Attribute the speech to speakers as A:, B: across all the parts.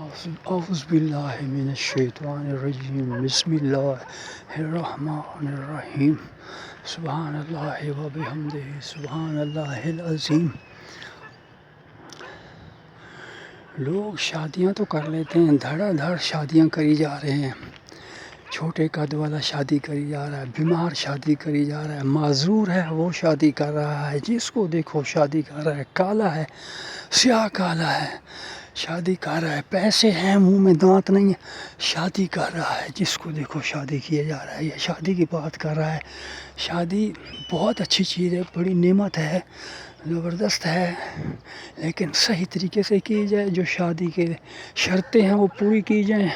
A: اعوذ باللہ من الشیطان الرجیم بسم اللہ الرحمن الرحیم سبحان اللہ و بحمدہ سبحان اللہ العظیم۔ لوگ شادیاں تو کر لیتے ہیں، دھڑا دھڑ شادیاں کری جا رہے ہیں، چھوٹے قد والا شادی کری جا رہا ہے، بیمار شادی کری جا رہا ہے، معذور ہے وہ شادی کر رہا ہے، جس کو دیکھو شادی کر رہا ہے، کالا ہے سیاہ کالا ہے شادی کر رہا ہے، پیسے ہیں منہ میں دانت نہیں ہے شادی کر رہا ہے، جس کو دیکھو شادی کیا جا رہا ہے، یہ شادی کی بات کر رہا ہے۔ شادی بہت اچھی چیز ہے، بڑی نعمت ہے، زبردست ہے، لیکن صحیح طریقے سے کی جائے، جو شادی کے شرطیں ہیں وہ پوری کی جائیں،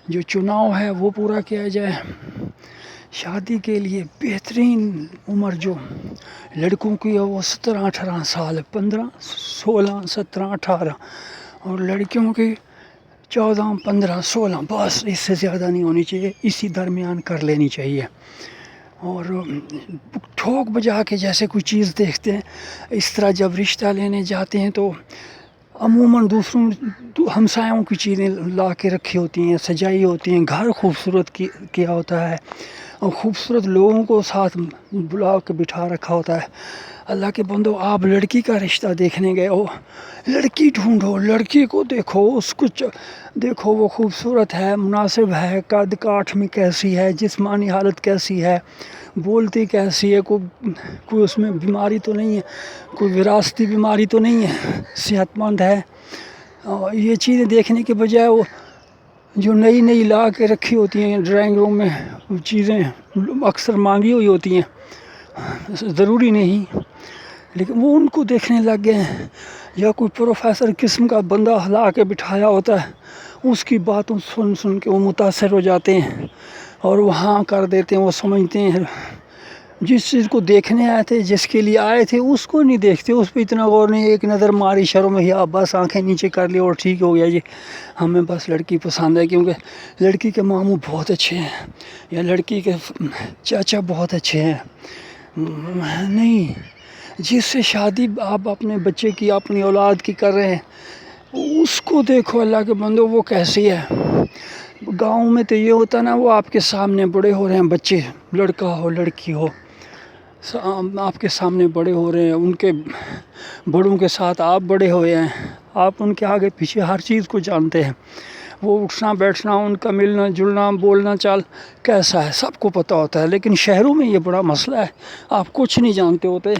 A: جو چناؤ ہے وہ پورا کیا جائے۔ شادی کے لیے بہترین عمر جو لڑکوں کی ہے وہ 17-18 سال، 15 16 17 18، اور لڑکیوں کی 14 15 16، بس اس سے زیادہ نہیں ہونی چاہیے، اسی درمیان کر لینی چاہیے۔ اور ٹھوک بجا کے جیسے کوئی چیز دیکھتے ہیں، اس طرح جب رشتہ لینے جاتے ہیں تو عموماً دوسروں ہمسایوں کی چیزیں لا کے رکھی ہوتی ہیں، سجائی ہوتی ہیں، گھر خوبصورت کیا ہوتا ہے، اور خوبصورت لوگوں کو ساتھ بلا کے بٹھا رکھا ہوتا ہے۔ اللہ کے بندو، آپ لڑکی کا رشتہ دیکھنے گئے ہو، لڑکی ڈھونڈو، لڑکی کو دیکھو، اس کو دیکھو وہ خوبصورت ہے، مناسب ہے، قد کاٹھ میں کیسی ہے، جسمانی حالت کیسی ہے، بولتی کیسی ہے، کوئی اس میں بیماری تو نہیں ہے، کوئی وراثتی بیماری تو نہیں ہے، صحت مند ہے۔ اور یہ چیزیں دیکھنے کے بجائے وہ جو نئی نئی لا کے رکھی ہوتی ہیں ڈرائنگ روم میں، وہ چیزیں اکثر مانگی ہوئی ہوتی ہیں، ضروری نہیں، لیکن وہ ان کو دیکھنے لگ گئے ہیں۔ یا کوئی پروفیسر قسم کا بندہ لا کے بٹھایا ہوتا ہے، اس کی باتوں سن سن کے وہ متاثر ہو جاتے ہیں اور وہاں کر دیتے ہیں، وہ سمجھتے ہیں جس چیز کو دیکھنے آئے تھے، جس کے لیے آئے تھے، اس کو نہیں دیکھتے، اس پہ اتنا غور نہیں، ایک نظر ماری شرم یا بس آنکھیں نیچے کر لی اور ٹھیک ہو گیا جی، ہمیں بس لڑکی پسند ہے کیونکہ لڑکی کے ماموں بہت اچھے ہیں یا لڑکی کے چاچا بہت اچھے ہیں۔ نہیں، جس سے شادی آپ اپنے بچے کی، اپنی اولاد کی کر رہے ہیں، اس کو دیکھو اللہ کے بندو وہ کیسی ہے۔ گاؤں میں تو یہ ہوتا نا، وہ آپ کے سامنے بڑے ہو رہے ہیں بچے، لڑکا ہو لڑکی ہو، آپ کے سامنے بڑے ہو رہے ہیں، ان کے بڑوں کے ساتھ آپ بڑے ہوئے ہیں، آپ ان کے آگے پیچھے ہر چیز کو جانتے ہیں، وہ اٹھنا بیٹھنا، ان کا ملنا جلنا، بولنا چال کیسا ہے سب کو پتہ ہوتا ہے۔ لیکن شہروں میں یہ بڑا مسئلہ ہے، آپ کچھ نہیں جانتے ہوتے،